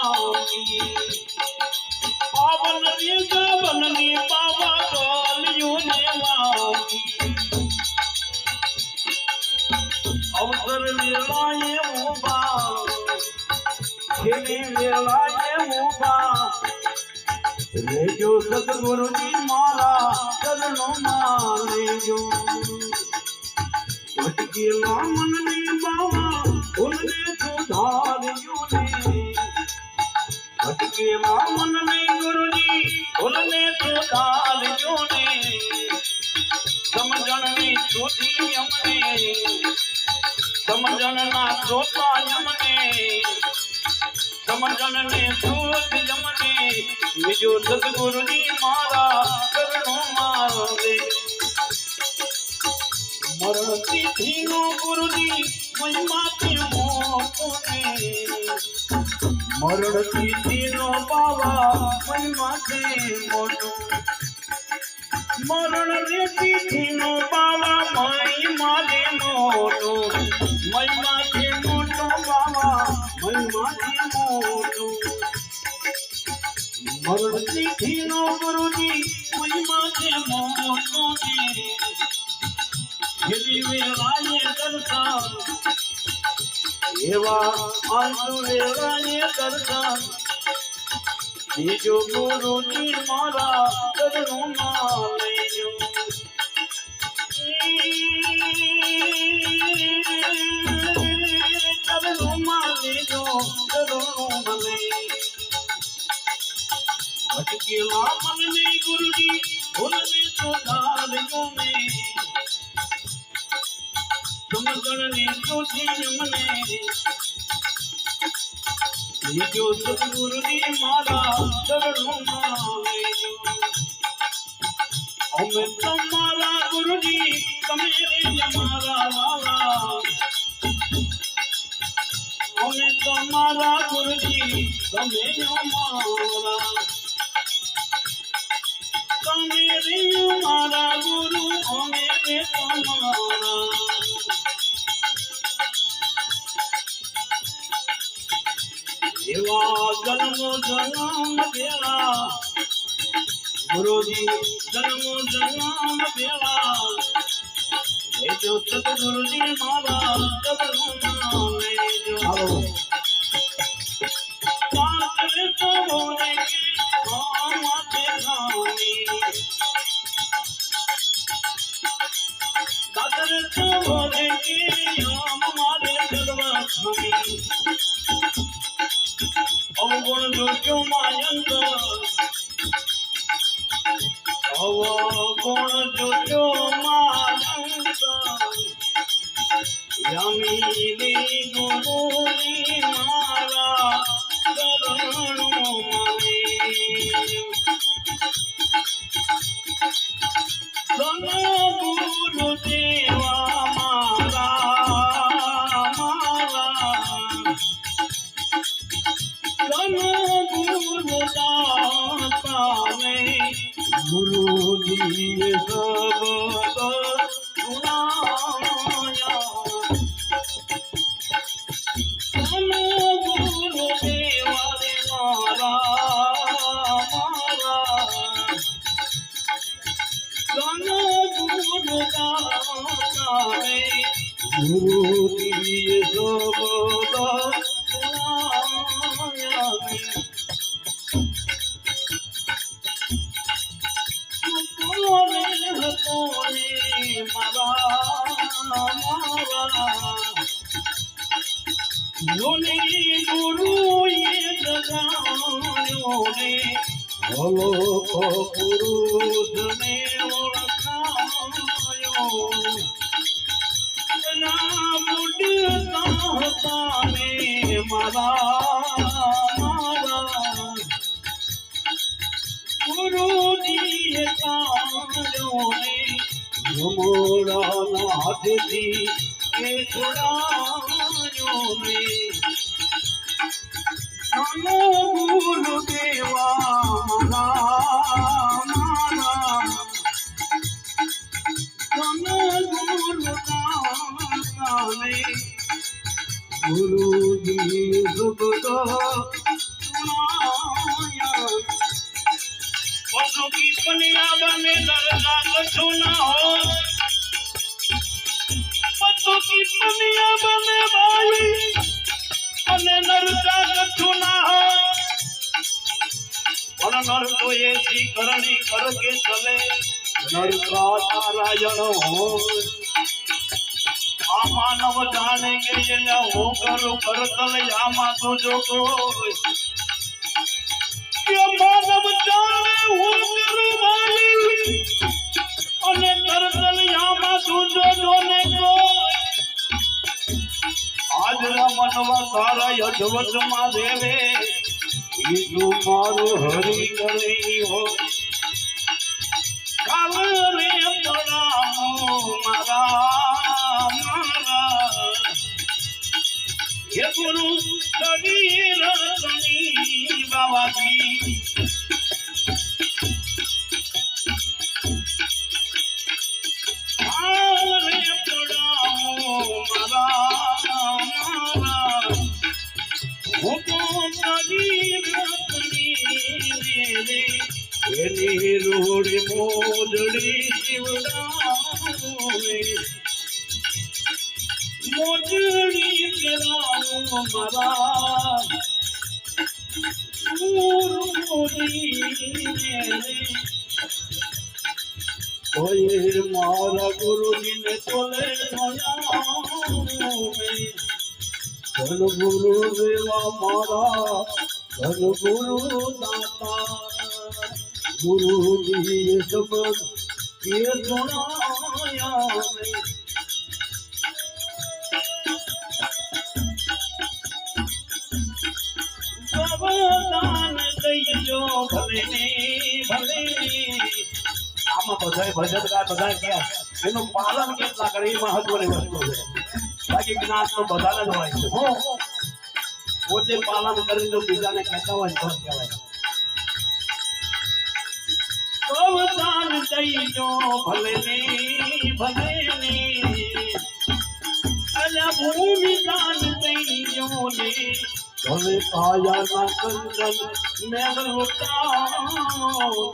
मांगी पावन रीगा बननी बाबा डोलियों ने मांगी अवसर वेलाए मुबा खेली वेलाए मुबा लेजो सतगुरु जी मारा चरणों में लेजो भटकेला मन ने बाबा उनने सुधारियो ने भटकेला मन ने गुरु जी उनने सुधारियो ने समझण में छोटी हमने समझण ना छोटा हमने समझण ने सूझ हमने निजो सतगुरु जी मारा चरणों मारो दे मरण तिथि नो गुरु जी महिमा के मोको ने मरण तिथि नो बाबा महिमा के मोटो मरण रे तिथि नो बाबा महिमा के मोटो महिमा के मोटो बाबा महिमा के मोटो मरण तिथि नो गुरु जी महिमा के मोटो ने गिरी वेलाए दर्शन एवा आंसू वेलाए दर्शन जो गुरु जी मारा चरणों में लेजो चरणों में लेजो चरणों में भटकेला मन में गुरु जी उनने सुधारियो ने समझण ने छोटी हमने जो सतगुरु जी मारा चरणों में लेजो हमें तुम्हारा गुरु जी तमेरे हमारा वाला हमें तुम्हारा गुरु जी तमें हमारा तमेरे हमारा गुरु हमेरे तुम्हारा एवा जन्म जन्म बेला गुरु जी जन्म जन्म बेला जो सतगुरु जी मारा चरणों में लेजो पात्र तो होने के हम आते खानी दादर तो होने के हम हमारे जलवा खानी अवगुण जो क्यों मायंग अवगुण जो क्यों मायंग यमीनी गुरुनी मारा चरणों में सनो गुरु देवा मारा मारा गुरु जी सब सुनाया गुरु देवा रे मारा मारा गुरु दाता रे गुरु जी सब सुनाया गुरु ये जगायो ने भलो पुरुष ने ओळखायो ना बुढ़ता ने मारा मारा गुरु जी कायो ने मोरा नाथ जी के छुड़ायो ने नमो गुरु देवा मारा मारा नमो गुरु दाता ने गुरु जी सुख पनिया बने दरदा कछु ना हो पत्तों की पनिया बने भाई बने दरदा कछु ना हो और नर तो ऐसी करनी करके चले नर का नारायण हो आ मानव जाने के ये हो करो करतल यामा तो जो को ये मानव जाने हो करो भाई अने करतल यामा तो जो ने को आज मनवा तारा यजवत मा देवे ये मारो हरि करे हो काल रे पड़ा मारा मारा ये गुरु शरीर शनि बाबा जी काल रे पड़ा मारा मारा वो शरीर शनि मेरे एनी रोड़ी मोजड़ी शिवरावे मोजड़ी केराओ मारा मोजड़ी मेरे कोई मारा गुरुजी ने तोले नयावे धन गुरु देवा मारा धन गुरु दाता गुरु जी सब ये सुनाया सब दान दईजो भले ने आमा बधाई भजन का बधाई क्या एनु पालन કેટલા કરે એ મહત્વની વસ્તુ છે બાકી જ્ઞાન તો બધાને જ હોય છે હો પોતે પાલન કરીને જો બીજાને કહેતા હોય તો કહેવાય दान दईजो भले ने अला भूमि दान दईजो ने भले काया ना कंदन मैं लुटाओ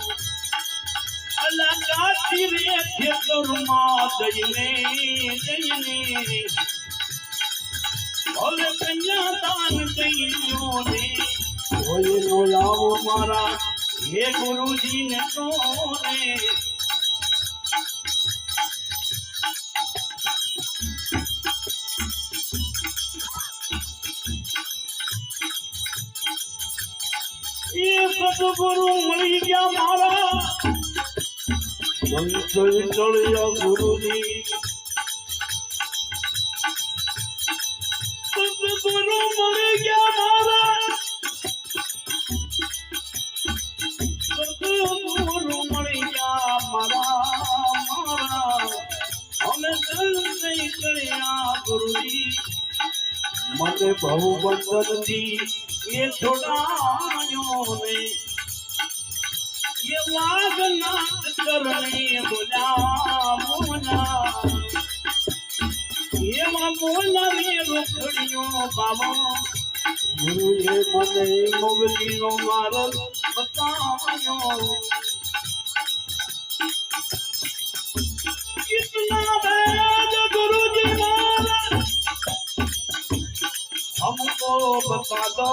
अला काती रे खेतरमा दईने भले कन्या दान दईजो ने कोई नो लाओ मारा ये गुरुजी ने तोने ये सतगुरु मरी गया मारा चलिया गुरुजी सतगुरु मरी गया मारा गुरु मरिया मारा मारा हमें दिल से करिया गुरुजी मने बहु बंधन थी ये छुड़ायो ने ये वागनाथ करने बोला बोला ये बोला रे रुखड़ियों बाबा गुरु ये मने मोगली नो मारल बतायो कितना बैज गुरुजी मारा हमको बता दो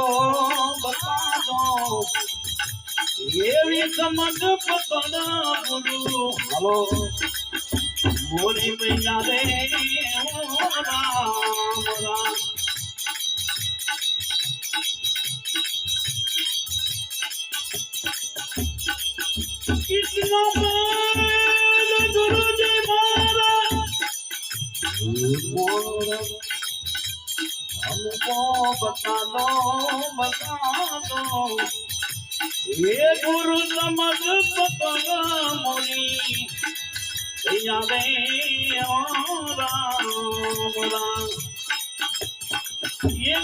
ये भी समझ पकड़ा गुरु हेलो मोरी मैया रे राम राम कितना गुरुजी मारा हमको बता दो ये गुरु समझ पकड़ा मोरी भैया रे राम राम ये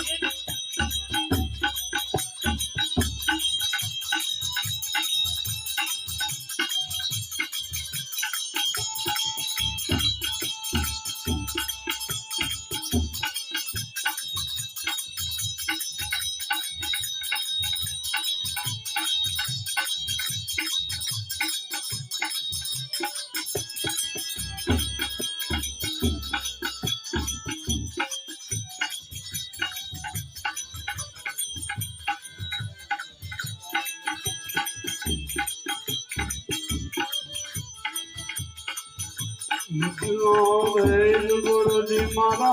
इतनो वेद गुरु जी मारा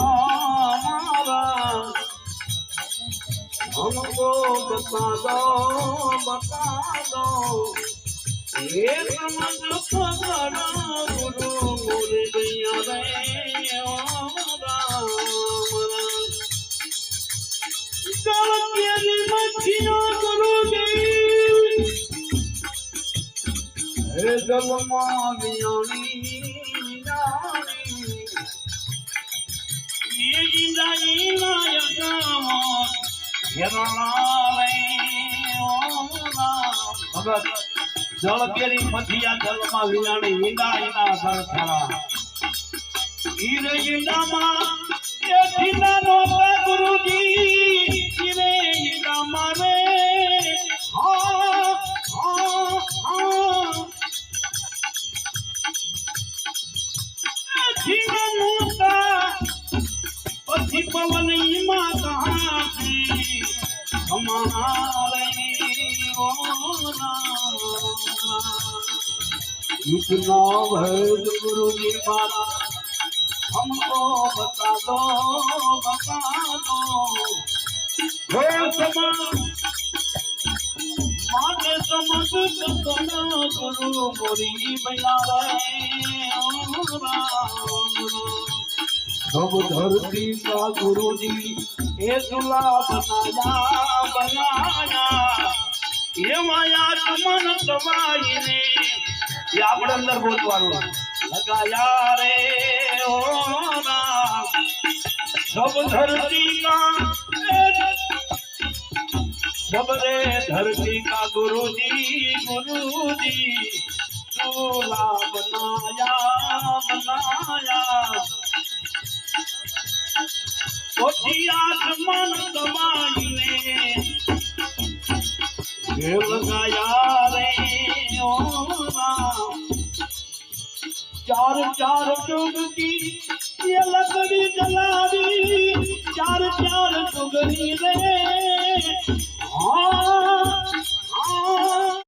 हमको बता दो ये समझ पकड़ा गुरु मुरलिया रे ओ राम चल के मछिया गुरु जी हे जब मानियानी ये जिंदगी लायक भगत जल केरी मथिया जल में विनाणी ईंदा ईना घर थारा ईरे ईंदा मां ये दीना नो गुरुजी ईरे ईंदा मारे हाँ जीवन मुक्ता पति पवन इमा कहाँ हमारे इतना भेद गुरु जी मारा हमको बता दो हे समान माने समझ सपना गुरु मोरी बया सब धरती का गुरु जी ये दूल्हा बनाया ये माया चमन दवाई ने ये अपने अंदर बहुत वालों लगाया रे ओ राम सब धरती का सब रे धरती का गुरु जी दूल्हा बनाया आसमान दवाई ने लगाया रे ओ राम चार जुग की ये लकड़ी जलावी चार जुगनी रे हाँ